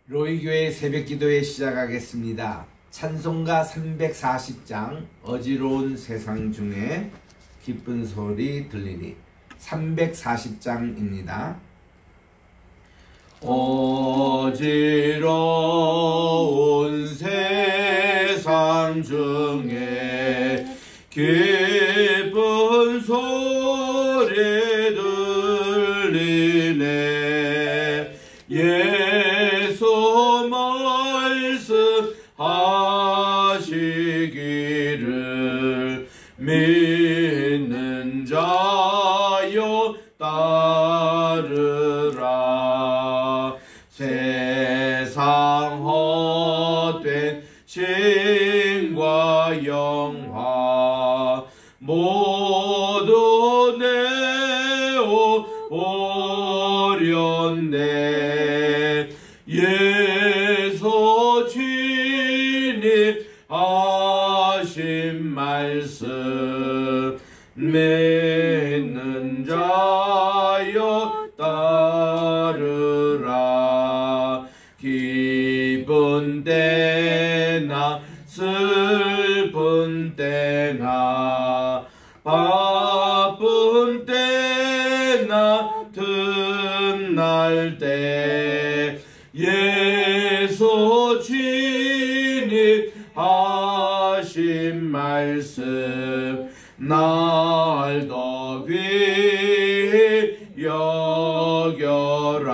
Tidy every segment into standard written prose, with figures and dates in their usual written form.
로이교회 새벽기도회 시작하겠습니다. 찬송가 340장 어지러운 세상 중에 기쁜 소리 들리니 340장입니다. 어지러운 세상 중에 기쁜 소리 들리네. 예수 말씀하시기를 믿는 자여 따르라. 세상 헛된 신과 영화 모두 내어버렸네. 예수 진리하신 말씀 믿는 자여 따르라. 기쁜 때나 슬픈 때나 바쁜 때나 틈날 때 예수 진리하신 말씀 날 더 귀히 여겨라.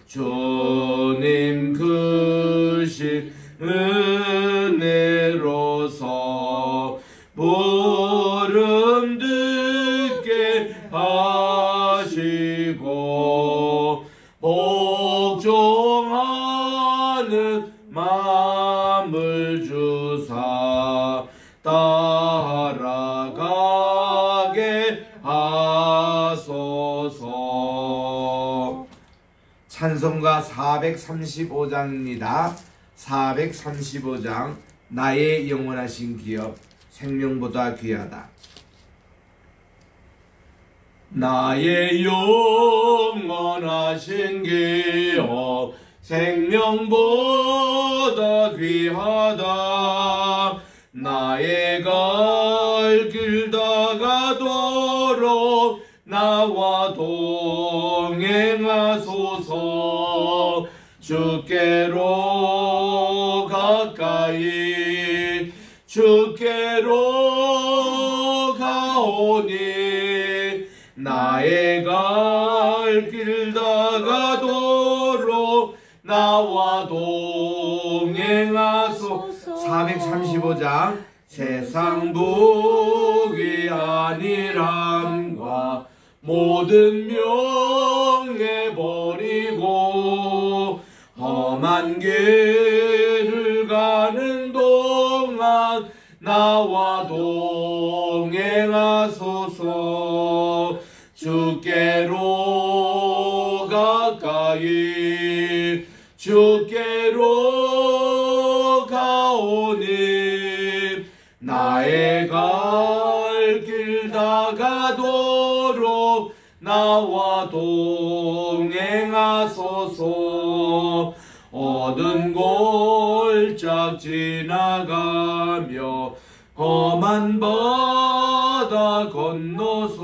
주님 크신 은혜로서 부름 듣게 하시고 복종하는 마음을 주사 따라가게 하소서. 찬송가 435장입니다. 435장 나의 영원하신 기업 생명보다 귀하다. 나의 영원하신 기업 생명보다 귀하다. 나의 갈 길 다가도록 나와 동행하소서. 주께로 가까이 주께로 가오니 나의 갈 길 다가도록 나와 동행하소서. 435장 세상 복이 아니람과 모든 명예 버리고 험한 길을 가는 동안 나와 동행하소서. 주께로 가까이 주께로 가오니 나의 갈 길 다가도록 나와 동행하소서. 어두운 골짝 지나가며 험한 바다 건너서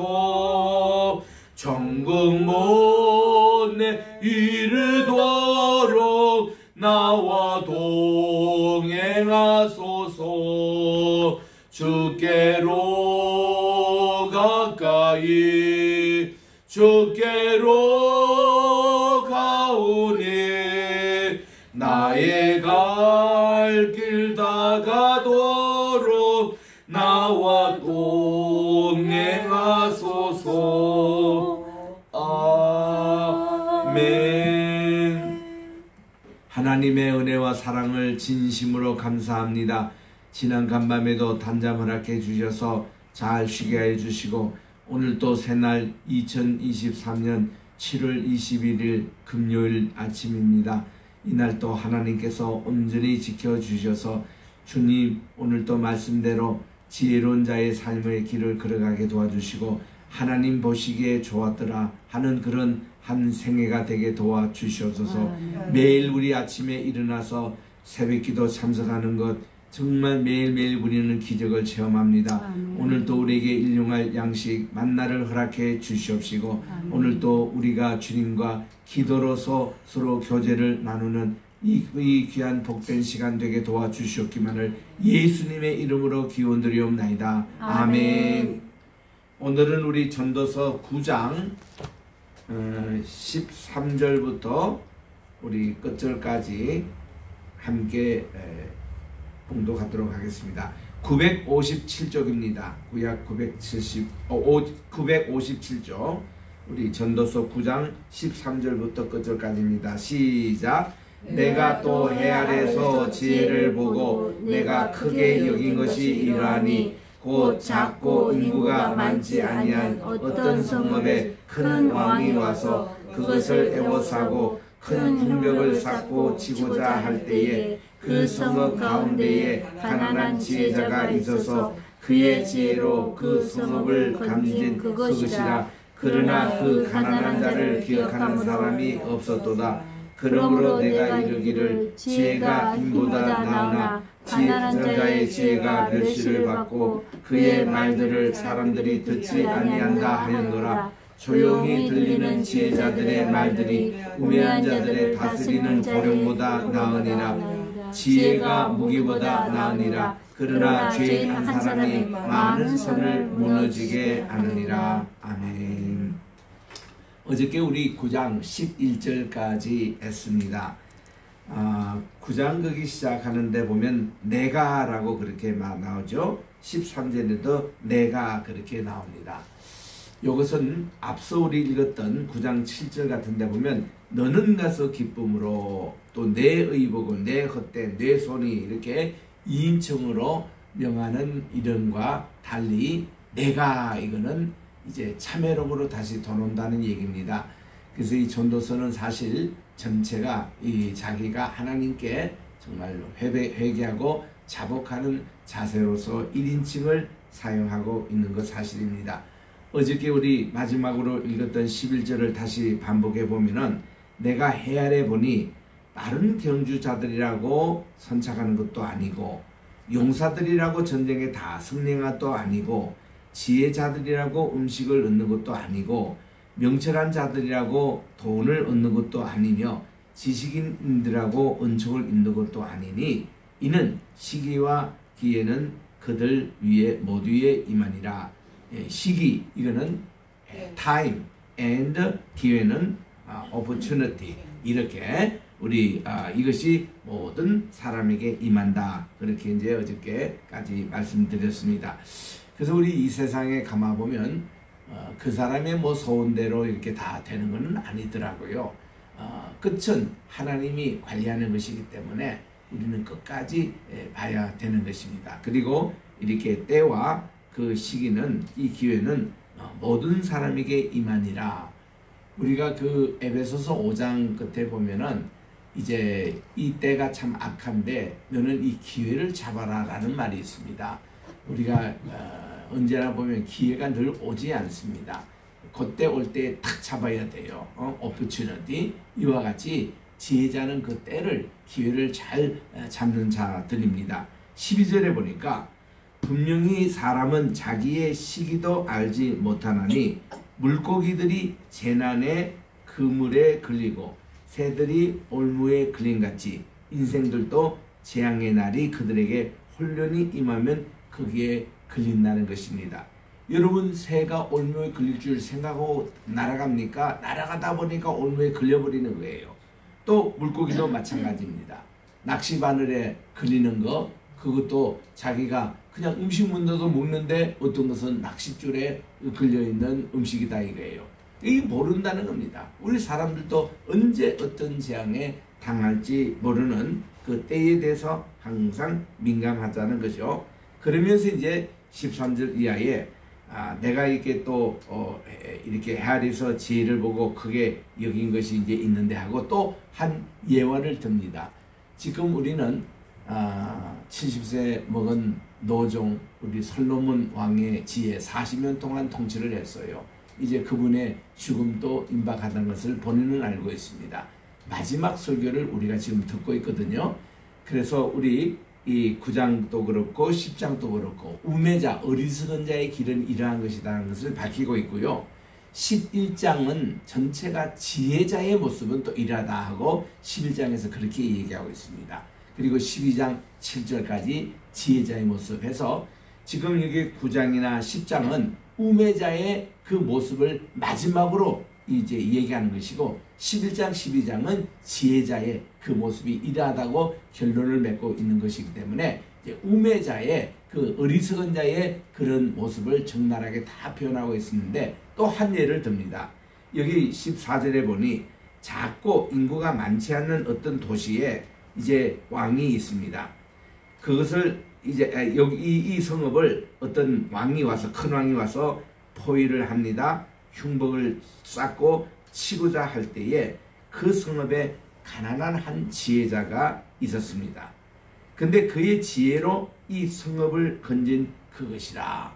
천국 못내 이르도록 나와 동행하소서. 주께로 가까이 주께로 가오니 나의 갈 길 다가도록 나와 동행하소서. 아멘. 하나님의 은혜와 사랑을 진심으로 감사합니다. 지난 간밤에도 단잠 허락해 주셔서 잘 쉬게 해 주시고 오늘 또 새날 2023년 7월 21일 금요일 아침입니다. 이날 또 하나님께서 온전히 지켜주셔서 주님 오늘도 말씀대로 지혜로운 자의 삶의 길을 걸어가게 도와주시고 하나님 보시기에 좋았더라 하는 그런 한 생애가 되게 도와주시옵소서. 매일 우리 아침에 일어나서 새벽기도 참석하는 것 정말 매일매일 우리는 기적을 체험합니다. 오늘도 우리에게 일용할 양식 만나를 허락해 주시옵시고 오늘도 우리가 주님과 기도로서 서로 교제를 나누는 이 귀한 복된 시간 되게 도와주시옵기만을 예수님의 이름으로 기원드리옵나이다. 아멘. 오늘은 우리 전도서 9장 13절부터 우리 끝절까지 함께 봉독하도록 하겠습니다. 957쪽입니다. 구약 957쪽 우리 전도서 9장 13절부터 끝절까지입니다. 시작. 내가 또 해 아래서 지혜를 보고 내가 크게 여긴 것이 이러하니 곧 작고 인구가 많지 아니한 어떤 성읍에 큰 왕이 와서 그것을 애워싸고 큰 성벽을 쌓고 치고자 할 때에 그 성읍 가운데에 가난한 지혜자가 있어서 그의 지혜로 그 성읍을 감진 그것이라. 그러나 그 가난한 자를 기억하는 사람이 없었도다. 그러므로 내가 이르기를 지혜가 인보다 나으나 가난한 자의 지혜가 멸시를 받고 그의 말들을 사람들이 듣지 아니한다 하였노라. 조용히 들리는 지혜자들의 말들이 우매한 자들의 다스리는 고령보다 나으니라. 지혜가 무기보다 나으니라. 그러나 죄인 한 사람이 많은 선을 무너지게 하느니라. 아멘. 어저께 우리 9장 11절까지 했습니다. 9장 거기 시작하는데 보면 내가 라고 그렇게 나오죠. 13절에도 내가 그렇게 나옵니다. 이것은 앞서 우리 읽었던 9장 7절 같은 데 보면 너는 가서 기쁨으로 또 내 의복고 내 헛된 내 손이 이렇게 2인칭으로 명하는 이름과 달리 내가 이거는 이제 참회록으로 다시 돌아온다는 얘기입니다. 그래서 이 전도서는 사실 전체가 이 자기가 하나님께 정말로 회개하고 자복하는 자세로서 1인칭을 사용하고 있는 것 사실입니다. 어저께 우리 마지막으로 읽었던 11절을 다시 반복해 보면은 내가 해 아래 보니 빠른 경주자들이라고 선착하는 것도 아니고 용사들이라고 전쟁에 다 승리한 것도 아니고 지혜자들이라고 음식을 얻는 것도 아니고 명철한 자들이라고 돈을 얻는 것도 아니며 지식인들하고 은총을 입는 것도 아니니 이는 시기와 기회는 그들 위에 모두에 임하니라. 시기 이거는 time and 기회는 opportunity 이렇게 우리 이것이 모든 사람에게 임한다. 그렇게 이제 어저께까지 말씀드렸습니다. 그래서 우리 이 세상에 가만보면 그 사람의 뭐 소원대로 이렇게 다 되는 것은 아니더라고요. 끝은 하나님이 관리하는 것이기 때문에 우리는 끝까지 봐야 되는 것입니다. 그리고 이렇게 때와 그 시기는 이 기회는 모든 사람에게 임하니라. 우리가 그 에베소서 5장 끝에 보면은 이제 이 때가 참 악한데 너는 이 기회를 잡아라 라는 말이 있습니다. 우리가 언제나 보면 기회가 늘 오지 않습니다. 그때 올 때 탁 잡아야 돼요. opportunity 이와 같이 지혜자는 그 때를 기회를 잘 잡는 자들입니다. 12절에 보니까 분명히 사람은 자기의 시기도 알지 못하나니 물고기들이 재난에 그물에 걸리고 새들이 올무에 걸린같이 인생들도 재앙의 날이 그들에게 혼련히 임하면 거기에 걸린다는 것입니다. 여러분 새가 올무에 걸릴 줄 생각하고 날아갑니까? 날아가다 보니까 올무에 걸려버리는 거예요. 또 물고기도 마찬가지입니다. 낚시바늘에 걸리는 거 그것도 자기가 그냥 음식 문어도 먹는데 어떤 것은 낚싯줄에 걸려있는 음식이다 이거예요. 이게 모른다는 겁니다. 우리 사람들도 언제 어떤 재앙에 당할지 모르는 그 때에 대해서 항상 민감하다는 거죠. 그러면서 이제 13절 이하에 내가 이렇게 또 이렇게 헤아려서 지혜를 보고 크게 여긴 것이 이제 있는데 하고 또 한 예화를 듭니다. 지금 우리는 70세 먹은 노종 우리 솔로몬 왕의 지혜 40년 동안 통치를 했어요. 이제 그분의 죽음도 임박하다는 것을 본인은 알고 있습니다. 마지막 설교를 우리가 지금 듣고 있거든요. 그래서 우리 이 9장도 그렇고 10장도 그렇고 우매자 어리석은 자의 길은 이러한 것이라는 것을 밝히고 있고요. 11장은 전체가 지혜자의 모습은 또 이러하다 하고 11장에서 그렇게 얘기하고 있습니다. 그리고 12장 7절까지 지혜자의 모습 해서 지금 여기 9장이나 10장은 우매자의 그 모습을 마지막으로 이제 얘기하는 것이고 11장 12장은 지혜자의 그 모습이 이러하다고 결론을 맺고 있는 것이기 때문에 이제 우매자의 그 어리석은 자의 그런 모습을 적나라하게 다 표현하고 있었는데 또 한 예를 듭니다. 여기 14절에 보니 작고 인구가 많지 않는 어떤 도시에 이제 왕이 있습니다. 그것을 이제 여기 이 성읍을 어떤 왕이 와서 큰 왕이 와서 포위를 합니다. 흉복을 쌓고 치고자 할 때에 그 성읍에 가난한 한 지혜자가 있었습니다. 근데 그의 지혜로 이 성읍을 건진 그것이라.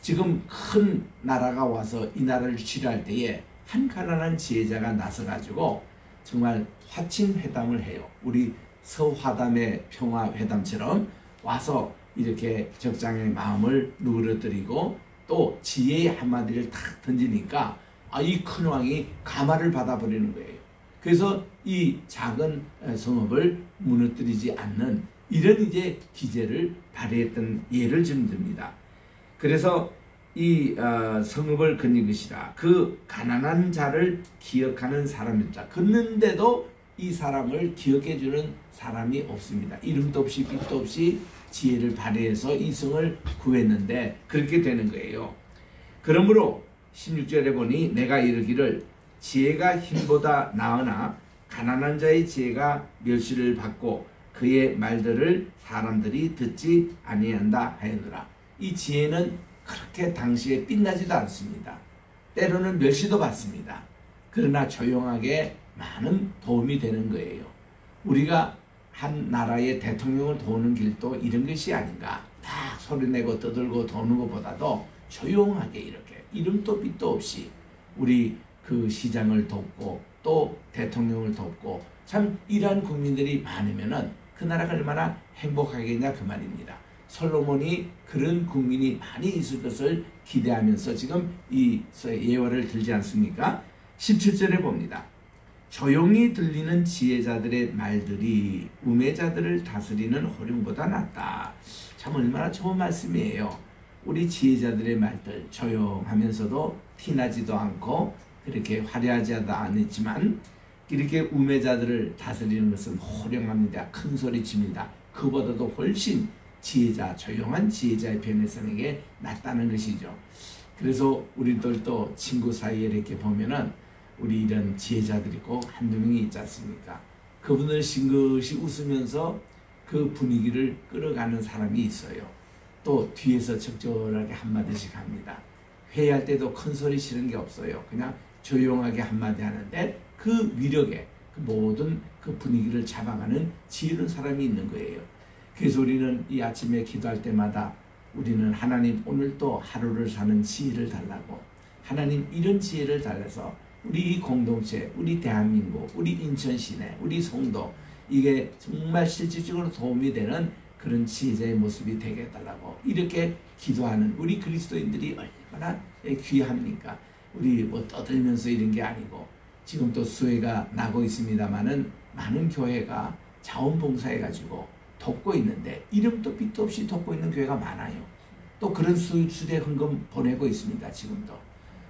지금 큰 나라가 와서 이 나라를 치료할 때에 한 가난한 지혜자가 나서가지고 정말 화친회담을 해요. 우리 서화담의 평화회담처럼 와서 이렇게 적장의 마음을 누그러뜨리고 또 지혜의 한마디를 탁 던지니까 이 큰 왕이 감화를 받아버리는 거예요. 그래서 이 작은 성읍을 무너뜨리지 않는 이런 이제 기제를 발휘했던 예를 지금 듭니다. 그래서 이 성읍을 건진 것이라. 그 가난한 자를 기억하는 사람이었다. 걷는데도 이 사람을 기억해주는 사람이 없습니다. 이름도 없이 빛도 없이 지혜를 발휘해서 이 성을 구했는데 그렇게 되는 거예요. 그러므로 16절에 보니 내가 이르기를 지혜가 힘보다 나으나 가난한 자의 지혜가 멸시를 받고 그의 말들을 사람들이 듣지 아니한다 하였노라. 이 지혜는 그렇게 당시에 빛나지도 않습니다. 때로는 멸시도 받습니다. 그러나 조용하게 많은 도움이 되는 거예요. 우리가 한 나라의 대통령을 도우는 길도 이런 것이 아닌가. 딱 소리내고 떠들고 도는 것보다도 조용하게 이렇게 이름도 빛도 없이 우리 그 시장을 돕고 또 대통령을 돕고 참 이러한 국민들이 많으면은 그 나라가 얼마나 행복하겠냐 그 말입니다. 솔로몬이 그런 국민이 많이 있을 것을 기대하면서 지금 이 예화를 들지 않습니까? 17절에 봅니다. 조용히 들리는 지혜자들의 말들이 우매자들을 다스리는 호령보다 낫다. 참 얼마나 좋은 말씀이에요. 우리 지혜자들의 말들 조용하면서도 티나지도 않고 그렇게 화려하지도 않지만 이렇게 우매자들을 다스리는 것은 호령합니다. 큰 소리칩니다. 그보다도 훨씬 지혜자, 조용한 지혜자의 편에 서는 게 낫다는 것이죠. 그래서 우리들도 친구 사이에 이렇게 보면은 우리 이런 지혜자들이 꼭 한두 명이 있지 않습니까? 그분을 싱긋이 웃으면서 그 분위기를 끌어가는 사람이 있어요. 또 뒤에서 적절하게 한마디씩 합니다. 회의할 때도 큰 소리 치는 게 없어요. 그냥 조용하게 한마디 하는데 그 위력에 그 모든 그 분위기를 잡아가는 지혜로운 사람이 있는 거예요. 그래서 우리는 이 아침에 기도할 때마다 우리는 하나님 오늘 또 하루를 사는 지혜를 달라고 하나님 이런 지혜를 달라서 우리 이 공동체, 우리 대한민국, 우리 인천 시내, 우리 성도 이게 정말 실질적으로 도움이 되는 그런 지혜자의 모습이 되게 해달라고 이렇게 기도하는 우리 그리스도인들이 얼마나 귀합니까? 우리 뭐 떠들면서 이런 게 아니고 지금 또 수혜가 나고 있습니다만은 많은 교회가 자원봉사해가지고 돕고 있는데 이름도 빛도 없이 돕고 있는 교회가 많아요. 또 그런 수대 헌금 보내고 있습니다. 지금도.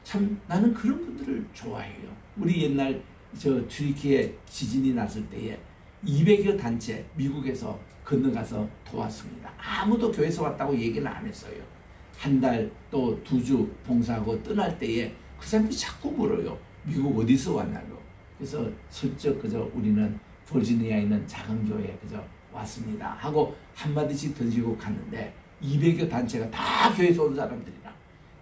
참 나는 그런 분들을 좋아해요. 우리 옛날 저 튀르키예 지진이 났을 때에 200여 단체 미국에서 건너가서 도왔습니다. 아무도 교회에서 왔다고 얘기는 안 했어요. 한 달 또 2주 봉사하고 떠날 때에 그 사람들이 자꾸 물어요. 미국 어디서 왔냐고. 그래서 슬쩍 그저 우리는 버지니아에 있는 작은 교회에 그저 왔습니다 하고 한마디씩 던지고 갔는데 200여 단체가 다 교회에서 온 사람들이라.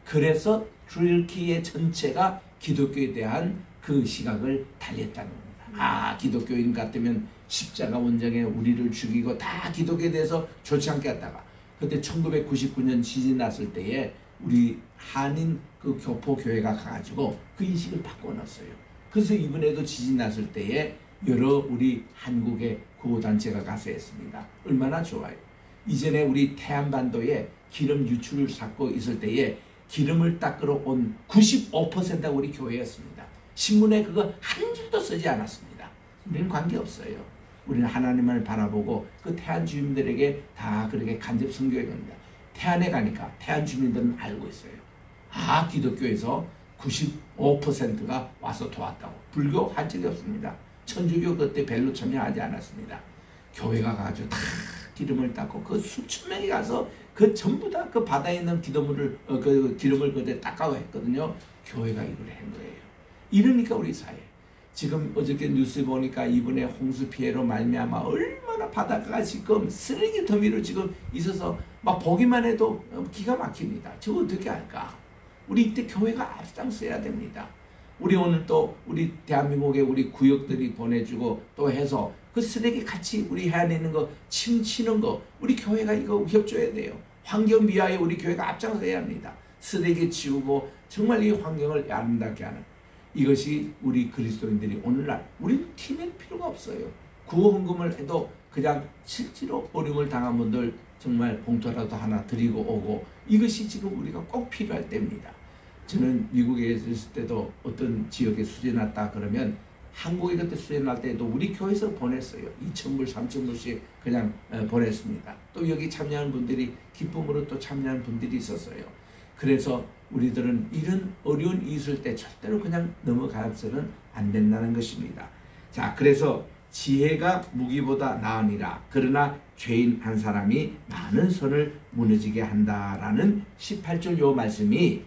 그래서 튀르키예 전체가 기독교에 대한 그 시각을 달리했다는 겁니다. 기독교인 같으면 십자가 원정에 우리를 죽이고 다 기독교에 대해서 좋지 않게 했다가 그때 1999년 지진 났을 때에 우리 한인 그 교포교회가 가가지고 그 인식을 바꿔놨어요. 그래서 이번에도 지진 났을 때에 여러 우리 한국의 구호단체가 가서 했습니다. 얼마나 좋아요. 이전에 우리 태안반도에 기름 유출을 쌓고 있을 때에 기름을 닦으러 온 95%가 우리 교회였습니다. 신문에 그거 한 줄도 쓰지 않았습니다. 우리는 관계없어요. 우리는 하나님을 바라보고 그 태안 주민들에게 다 그렇게 간접 선교해 갑니다. 태안에 가니까 태안 주민들은 알고 있어요. 아, 기독교에서 95%가 와서 도왔다고. 불교 한 적이 없습니다. 천주교 그때 별로 참여하지 않았습니다. 교회가 가지고 다 기름을 닦고 그 수천 명이 가서 그 전부 다 그 바다에 있는 기도물을 그 기름을 그때 닦아고 했거든요. 교회가 이걸 한 거예요. 이러니까 우리 사회 지금 어저께 뉴스 보니까 이번에 홍수 피해로 말미암아 얼마나 바다가 지금 쓰레기 더미로 지금 있어서 막 보기만 해도 기가 막힙니다. 저거 어떻게 할까? 우리 이때 교회가 앞장서야 됩니다. 우리 오늘 또 우리 대한민국의 우리 구역들이 보내주고 또 해서 그 쓰레기 같이 우리 해안에 있는 거 침치는 거 우리 교회가 이거 협조해야 돼요. 환경 미화에 우리 교회가 앞장서야 합니다. 쓰레기 치우고 정말 이 환경을 아름답게 하는 이것이 우리 그리스도인들이 오늘날 우리는 티낼 필요가 없어요. 구호 헌금을 해도 그냥 실제로 어려움을 당한 분들 정말 봉투라도 하나 드리고 오고 이것이 지금 우리가 꼭 필요할 때입니다. 저는 미국에 있을 때도 어떤 지역에 수재 났다 그러면 한국에 그때 수재 날 때도 우리 교회에서 보냈어요. 2,000불, 3,000불씩 그냥 보냈습니다. 또 여기 참여하는 분들이 기쁨으로 또 참여하는 분들이 있었어요. 그래서 우리들은 이런 어려운 일이 있을 때 절대로 그냥 넘어가서는 안 된다는 것입니다. 자, 그래서 지혜가 무기보다 나으니라. 그러나 죄인 한 사람이 많은 선을 무너지게 한다라는 18절 요 말씀이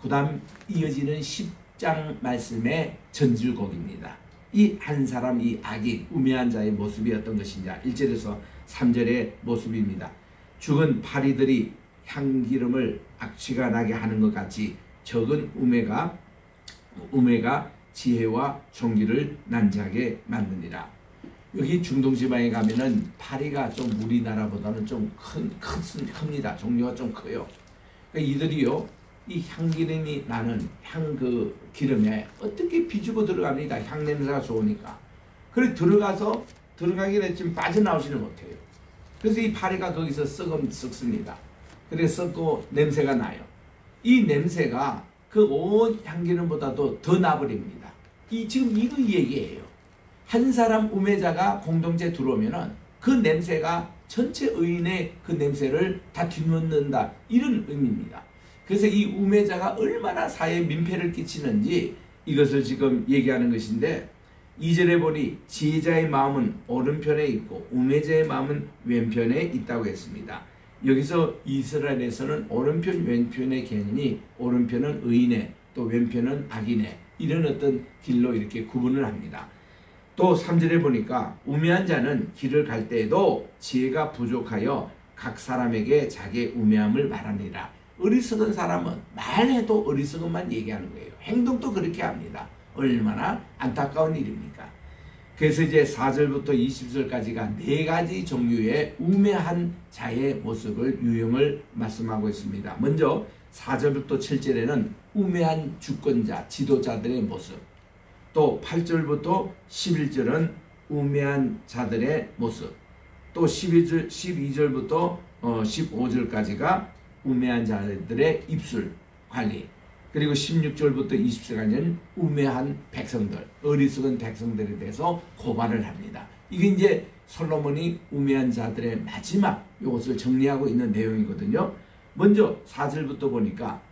그 다음 이어지는 10장 말씀의 전질곡입니다. 이 한 사람, 이 악인, 우매한 자의 모습이 어떤 것이냐. 1절에서 3절의 모습입니다. 죽은 파리들이 향기름을 악취가 나게 하는 것 같이 적은 우매가 지혜와 총기를 난자하게 만드니라. 여기 중동지방에 가면은 파리가 좀 우리나라보다는 좀 큽니다. 종류가 좀 커요. 그러니까 이들이요, 이 향기름이 나는 그 기름에 어떻게 비주고 들어갑니다. 향 냄새가 좋으니까. 그래 들어가긴 했지만 빠져나오지는 못해요. 그래서 이 파리가 거기서 썩습니다. 그래서 썩고 냄새가 나요. 이 냄새가 그 온 향기름보다도 더 나버립니다. 지금 이거 얘기예요. 한 사람 우매자가 공동체에 들어오면은 그 냄새가 전체 의인의 그 냄새를 다 뒤덮는다. 이런 의미입니다. 그래서 이 우매자가 얼마나 사회에 민폐를 끼치는지 이것을 지금 얘기하는 것인데 2절에 보니 지혜자의 마음은 오른편에 있고 우매자의 마음은 왼편에 있다고 했습니다. 여기서 이스라엘에서는 오른편 왼편의 개념이 오른편은 의인의 또 왼편은 악인의 이런 어떤 길로 이렇게 구분을 합니다. 또 3절에 보니까 우매한 자는 길을 갈 때에도 지혜가 부족하여 각 사람에게 자기의 우매함을 말하니라. 어리석은 사람은 말해도 어리석은만 얘기하는 거예요. 행동도 그렇게 합니다. 얼마나 안타까운 일입니까? 그래서 이제 4절부터 20절까지가 4가지 종류의 우매한 자의 모습을 유형을 말씀하고 있습니다. 먼저 4절부터 7절에는 우매한 주권자, 지도자들의 모습, 또 8절부터 11절은 우매한 자들의 모습, 또 12절부터 15절까지가 우매한 자들의 입술 관리, 그리고 16절부터 20절까지는 우매한 백성들, 어리석은 백성들에 대해서 고발을 합니다. 이게 이제 솔로몬이 우매한 자들의 마지막 이것을 정리하고 있는 내용이거든요. 먼저 4절부터 보니까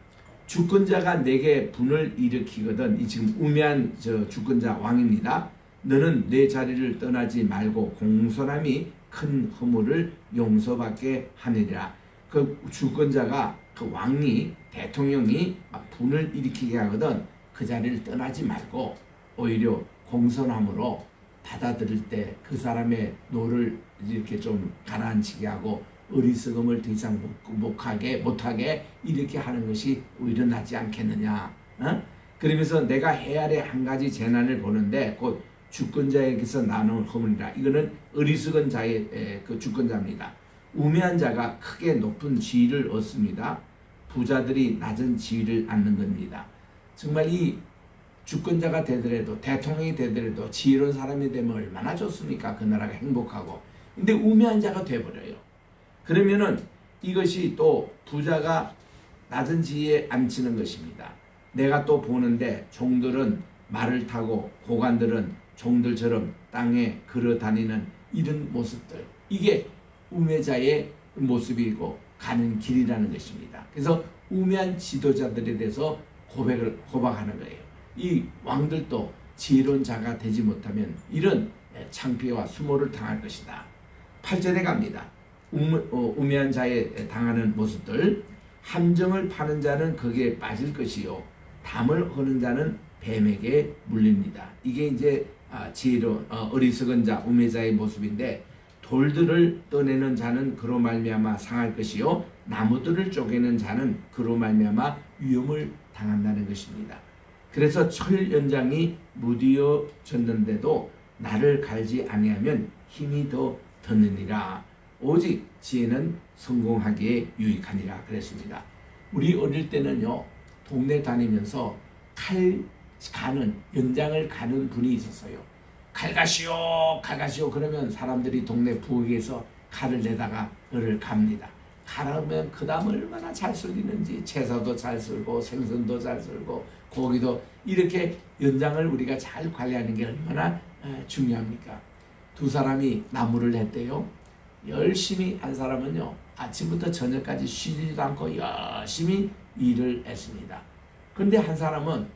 주권자가 내게 분을 일으키거든. 이 지금 우매한 주권자 왕입니다. 너는 내 자리를 떠나지 말고 공손함이 큰 허물을 용서받게 하느니라. 그 주권자가 그 왕이 대통령이 분을 일으키게 하거든 그 자리를 떠나지 말고 오히려 공손함으로 받아들일 때 그 사람의 노를 이렇게 좀 가라앉히게 하고 어리석음을 더 이상 못하게 이렇게 하는 것이 오히려 낫지 않겠느냐. 그러면서 내가 해 아래 한 가지 재난을 보는데 곧 주권자에게서 나눈 허물이라. 이거는 어리석은 자의 그 주권자입니다. 우매한 자가 크게 높은 지위를 얻습니다. 부자들이 낮은 지위를 앉는 겁니다. 정말 이 주권자가 되더라도, 대통령이 되더라도 지혜로운 사람이 되면 얼마나 좋습니까? 그 나라가 행복하고. 근데 우매한 자가 돼버려요. 그러면은 이것이 또 부자가 낮은 지위에 앉히는 것입니다. 내가 또 보는데 종들은 말을 타고 고관들은 종들처럼 땅에 걸어 다니는 이런 모습들, 이게 우매자의 모습이고 가는 길이라는 것입니다. 그래서 우매한 지도자들에 대해서 고박하는 거예요. 이 왕들도 지혜로운 자가 되지 못하면 이런 창피와 수모를 당할 것이다. 8절에 갑니다. 우매한 자에 당하는 모습들. 함정을 파는 자는 거기에 빠질 것이요, 담을 허는 자는 뱀에게 물립니다. 이게 이제 지혜로운 어리석은 자, 우매자의 모습인데, 돌들을 떠내는 자는 그로 말미암아 상할 것이요, 나무들을 쪼개는 자는 그로 말미암아 위험을 당한다는 것입니다. 그래서 철 연장이 무디어졌는데도 나를 갈지 아니하면 힘이 더 드느니라. 오직 지혜는 성공하기에 유익하니라 그랬습니다. 우리 어릴 때는요, 동네 다니면서 연장을 가는 분이 있었어요. 칼가시오 칼가시오 그러면 사람들이 동네 부엌에서 칼을 내다가 그를 갑니다. 가라면 그 다음 얼마나 잘 썰리는지, 채소도 잘 썰고 생선도 잘 썰고 고기도, 이렇게 연장을 우리가 잘 관리하는 게 얼마나 중요합니까? 두 사람이 나무를 했대요. 열심히 한 사람은요, 아침부터 저녁까지 쉬지도 않고 열심히 일을 했습니다. 그런데 한 사람은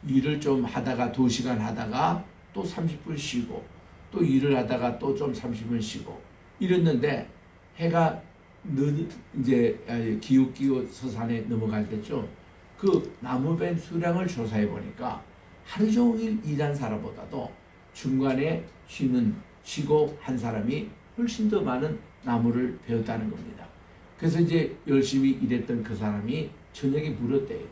일을 좀 하다가 2시간 하다가 또 30분 쉬고, 또 일을 하다가 또 좀 30분 쉬고 이랬는데, 해가 이제 기웃기웃 서산에 넘어갈 때쯤 그 나무뱀 수량을 조사해 보니까 하루 종일 일한 사람보다도 중간에 쉬고 한 사람이 훨씬 더 많은 나무를 베었다는 겁니다. 그래서 이제 열심히 일했던 그 사람이 저녁에 물었대요.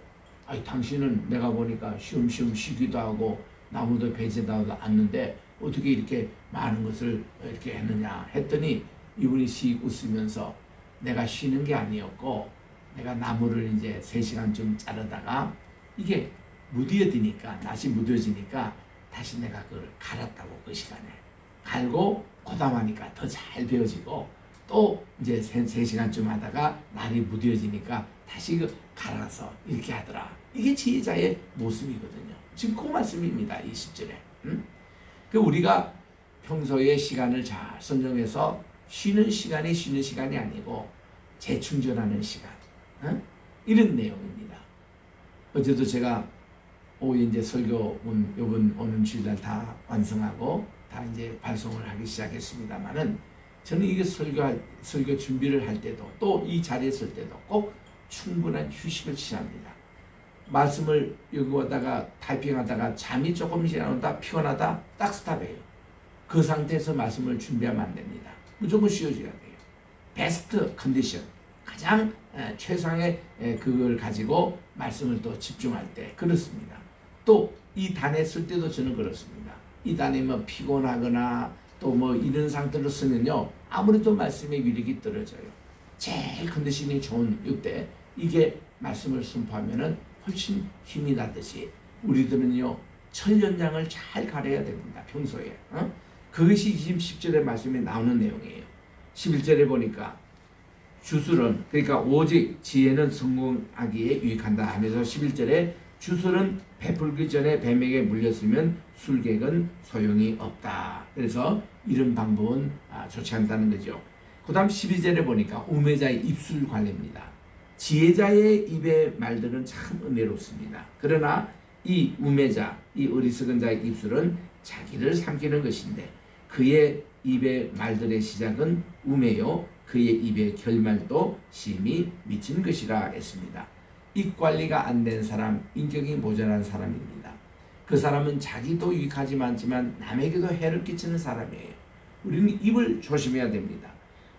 아니, 당신은 내가 보니까 쉬엄쉬엄 쉬기도 하고 나무도 베지도 않는데 어떻게 이렇게 많은 것을 이렇게 했느냐 했더니, 이분이 씩 웃으면서 내가 쉬는 게 아니었고, 내가 나무를 이제 3시간쯤 자르다가 이게 무뎌지니까, 낫이 무뎌지니까 다시 내가 그걸 갈았다고, 그 시간에 갈고 고담하니까 더 잘 베어지고, 또 이제 3시간쯤 하다가 날이 무뎌지니까 다시 그 갈아서 이렇게 하더라. 이게 지혜자의 모습이거든요. 지금 그 말씀입니다. 이 10절에. 그 우리가 평소에 시간을 잘 선정해서 쉬는 시간이 아니고 재충전하는 시간, 이런 내용입니다. 어제도 제가 오후에 이제 설교문 요번 오는 주일날 다 완성하고 다 이제 발송을 하기 시작했습니다만은, 저는 이게 설교 준비를 할 때도 또 이 자리에 설 때도 꼭 충분한 휴식을 취합니다. 말씀을 여기 오다가 타이핑하다가 잠이 조금씩 안 온다, 피곤하다, 딱 스탑해요. 그 상태에서 말씀을 준비하면 안 됩니다. 무조건 쉬어줘야 돼요. 베스트 컨디션, 가장 최상의 그걸 가지고 말씀을 또 집중할 때 그렇습니다. 또 이 단에 쓸 때도 저는 그렇습니다. 이 단에 뭐 피곤하거나 또 뭐 이런 상태로 쓰면요, 아무래도 말씀의 위력이 떨어져요. 제일 컨디션이 좋은 이때 이게 말씀을 선포하면은 훨씬 힘이 나듯이, 우리들은요 철 연장을 잘 가려야 됩니다. 평소에. 그것이 지금 10절의 말씀에 나오는 내용이에요. 11절에 보니까 주술은, 그러니까 오직 지혜는 성공하기에 유익한다 하면서 11절에 주술은 베풀기 전에 뱀에게 물렸으면 술객은 소용이 없다. 그래서 이런 방법은 좋지 않다는 거죠. 그 다음 12절에 보니까 우매자의 입술 관례입니다. 지혜자의 입의 말들은 참 은혜롭습니다. 그러나 이 우매자, 이 어리석은 자의 입술은 자기를 삼키는 것인데, 그의 입의 말들의 시작은 우매요, 그의 입의 결말도 심히 미친 것이라 했습니다. 입 관리가 안 된 사람, 인격이 모자란 사람입니다. 그 사람은 자기도 유익하지 않지만 남에게도 해를 끼치는 사람이에요. 우리는 입을 조심해야 됩니다.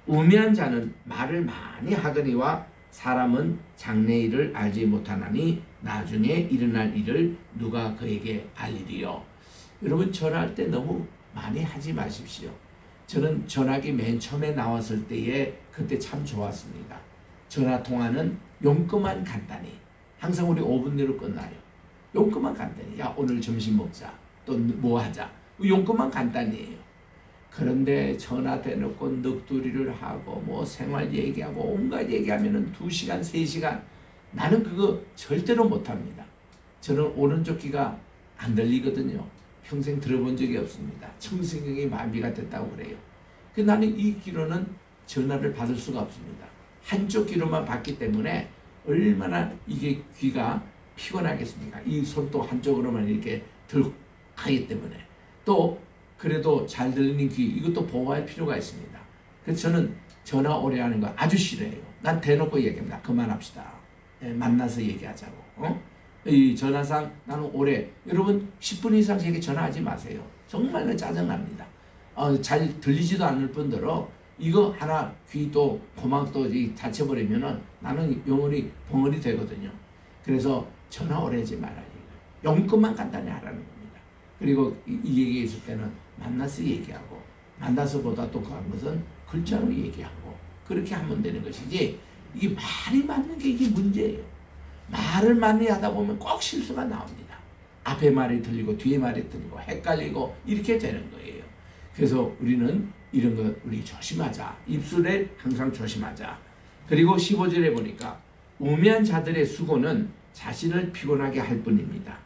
우매한 자는 말을 많이 하거니와 사람은 장래일을 알지 못하나니 나중에 일어날 일을 누가 그에게 알리리요. 여러분, 전화할 때 너무 많이 하지 마십시오. 저는 전화기 맨 처음에 나왔을 때에 그때 참 좋았습니다. 전화 통화는 용건만 간단히 항상 우리 5분 내로 끝나요. 용건만 간단히 야 오늘 점심 먹자 또 뭐 하자 용건만 간단히해요. 그런데 전화 대놓고 넋두리를 하고 뭐 생활 얘기하고 온갖 얘기하면은 2시간 3시간 나는 그거 절대로 못합니다. 저는 오른쪽 귀가 안 들리거든요. 평생 들어본 적이 없습니다. 청신경이 마비가 됐다고 그래요. 나는 이 귀로는 전화를 받을 수가 없습니다. 한쪽 귀로만 받기 때문에 얼마나 이게 귀가 피곤하겠습니까? 이 손도 한쪽으로만 이렇게 들고 하기 때문에 또 그래도 잘 들리는 귀 이것도 보호할 필요가 있습니다. 그래서 저는 전화 오래 하는 거 아주 싫어해요. 난 대놓고 얘기합니다. 그만합시다. 만나서 얘기하자고. 이 전화상 나는 오래 여러분 10분 이상 제게 전화하지 마세요. 정말 짜증납니다. 잘 들리지도 않을 뿐더러 이거 하나 귀도 고막도 다쳐버리면은 나는 영원히 벙어리 되거든요. 그래서 전화 오래 하지 말아요. 용건만 간단히 하라는 겁니다. 그리고 이 얘기 있을 때는 만나서 얘기하고 만나서보다 또 그한 것은 글자로 얘기하고 그렇게 하면 되는 것이지 이게 말이 맞는 게 이게 문제예요. 말을 많이 하다 보면 꼭 실수가 나옵니다. 앞에 말이 들리고 뒤에 말이 들리고 헷갈리고 이렇게 되는 거예요. 그래서 우리는 이런 거 우리 조심하자. 입술에 항상 조심하자. 그리고 15절에 보니까 우매한 자들의 수고는 자신을 피곤하게 할 뿐입니다.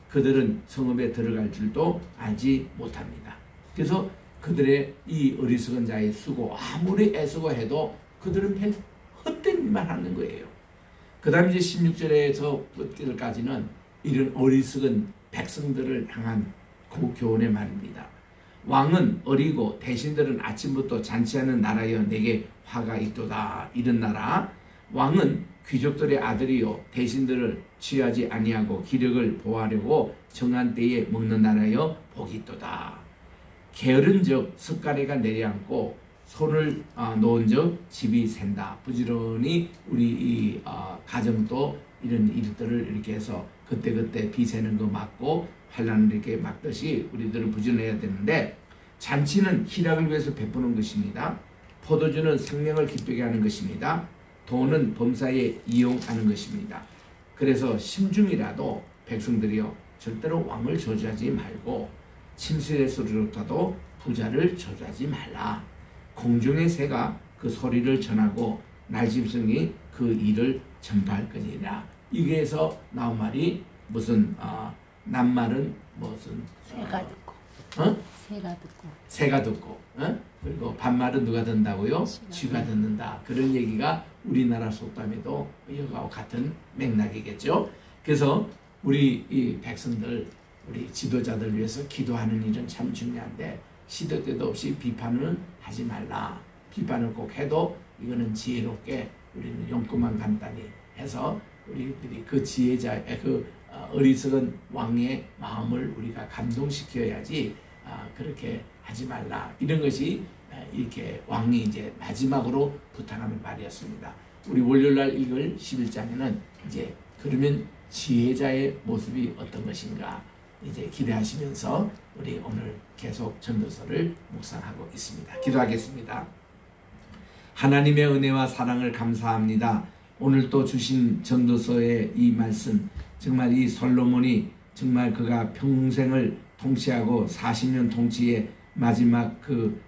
그들은 성읍에 들어갈 줄도 알지 못합니다. 그래서 그들의 이 어리석은 자의 수고 아무리 애쓰고 해도 그들은 헛된 일만 하는 거예요. 그 다음 이제 16절에서 끝까지는 이런 어리석은 백성들을 향한 교훈의 말입니다. 왕은 어리고 대신들은 아침부터 잔치하는 나라여 내게 화가 있도다. 이런 나라. 왕은 귀족들의 아들이요 대신들을 취하지 아니하고 기력을 보호하려고 정한 때에 먹는 나라여 복이 있도다. 게으른즉 석가래가 내려앉고 손을 놓은 즉 집이 샌다. 부지런히 우리 이 가정도 이런 일들을 이렇게 해서 그때그때 비 새는 거 막고 환란을 이렇게 막듯이 우리들은 부지런해야 되는데 잔치는 희락을 위해서 베푸는 것입니다. 포도주는 생명을 기쁘게 하는 것입니다. 돈은 범사에 이용하는 것입니다. 그래서 심중이라도 백성들이여 절대로 왕을 저주하지 말고 침실의 소리로라도 부자를 저주하지 말라. 공중의 새가 그 소리를 전하고 날짐승이 그 일을 전파할 거니라. 여기에서 나온 말이 무슨 낱말은 무슨 새가 듣고 새가 듣고 그리고 반말은 누가 듣는다고요? 쥐가 듣는다. 그런 얘기가 우리나라 속담에도 이거와 같은 맥락이겠죠. 그래서 우리 이 백성들 우리 지도자들 위해서 기도하는 일은 참 중요한데 시도 때도 없이 비판은 하지 말라. 비판을 꼭 해도 이거는 지혜롭게 우리는 용건만 간단히 해서 우리들이 그 지혜자의 그 어리석은 왕의 마음을 우리가 감동시켜야지 그렇게 하지 말라. 이런 것이 이렇게 왕이 이제 마지막으로 부탁하는 말이었습니다. 우리 월요일날 읽을 11장에는 이제 그러면 지혜자의 모습이 어떤 것인가 이제 기대하시면서 우리 오늘 계속 전도서를 묵상하고 있습니다. 기도하겠습니다. 하나님의 은혜와 사랑을 감사합니다. 오늘 또 주신 전도서의 이 말씀 정말 이 솔로몬이 정말 그가 평생을 통치하고 40년 통치의 마지막 그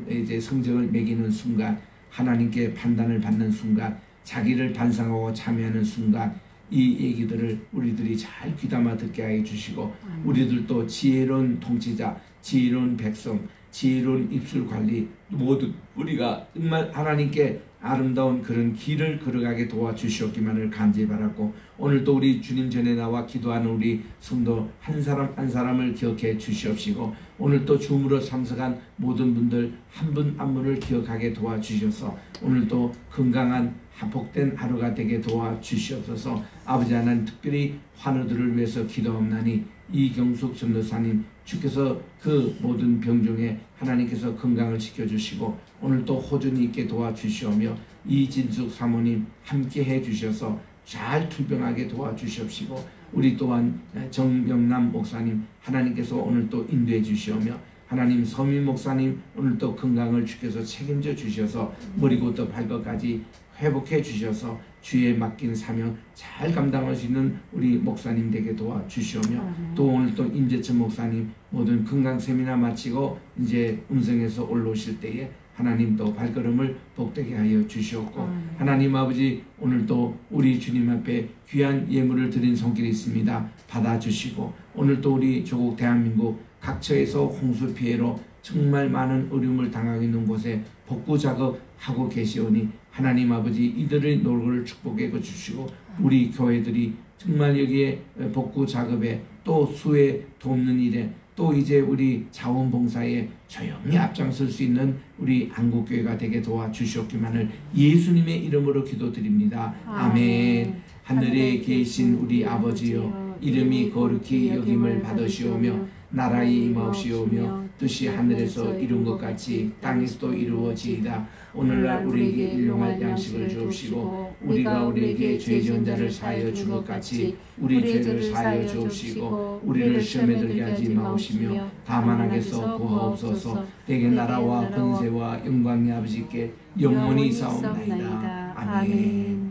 이제 성적을 매기는 순간 하나님께 판단을 받는 순간 자기를 반성하고 참여하는 순간 이 얘기들을 우리들이 잘 귀담아 듣게 해 주시고 우리들도 지혜로운 통치자, 지혜로운 백성, 지혜로운 입술 관리 모두 우리가 정말 하나님께 아름다운 그런 길을 걸어가게 도와주시옵기만을 간절히 바랐고 오늘도 우리 주님 전에 나와 기도하는 우리 성도 한 사람 한 사람을 기억해 주시옵시고 오늘도 줌으로 참석한 모든 분들 한 분 한 분을 기억하게 도와주셔서 오늘도 건강한 복된 하루가 되게 도와주시옵소서. 아버지 하나님 특별히 환우들을 위해서 기도하옵나니 이경숙 전도사님 주께서 그 모든 병 중에 하나님께서 건강을 지켜주시고 오늘도 호전이 있게 도와주시오며 이진숙 사모님 함께 해주셔서 잘 투병하게 도와주시옵시고 우리 또한 정명남 목사님 하나님께서 오늘 또 인도해 주시오며 하나님 서민 목사님 오늘도 건강을 주께서 책임져 주셔서 머리부터 발끝까지 회복해 주셔서 주에 맡긴 사명 잘 감당할 수 있는 우리 목사님 되게 도와주시오며 또 오늘 또 임재천 목사님 모든 건강 세미나 마치고 이제 음성에서 올라오실 때에 하나님 또 발걸음을 복되게 하여 주시옵고 하나님 아버지 오늘도 우리 주님 앞에 귀한 예물을 드린 손길이 있습니다. 받아주시고 오늘도 우리 조국 대한민국 각처에서 홍수 피해로 정말 많은 어려움을 당하고 있는 곳에 복구 작업하고 계시오니 하나님 아버지 이들의 노력을 축복해 주시고 우리 교회들이 정말 여기에 복구 작업에 또 수해 돕는 일에 또 이제 우리 자원봉사에 조용히 앞장설 수 있는 우리 한국교회가 되게 도와주시옵기만을 예수님의 이름으로 기도드립니다. 아멘. 하늘에 계신 우리 아버지여 이름이 거룩히 여김을 받으시오며 나라의 임하옵시오며 뜻이 하늘에서 이룬 것 같이 땅에서도 이루어지이다. 오늘날 우리에게 일용할 양식을 주옵시고 우리가 우리에게 죄 지은 자를 사하여 준 것 같이 우리 죄를 사하여 주옵시고 우리를 시험에 들게 하지 마옵시며 다만 악에서 구하옵소서. 대개 나라와 권세와 영광이 아버지께 영원히 있사옵나이다. 아멘.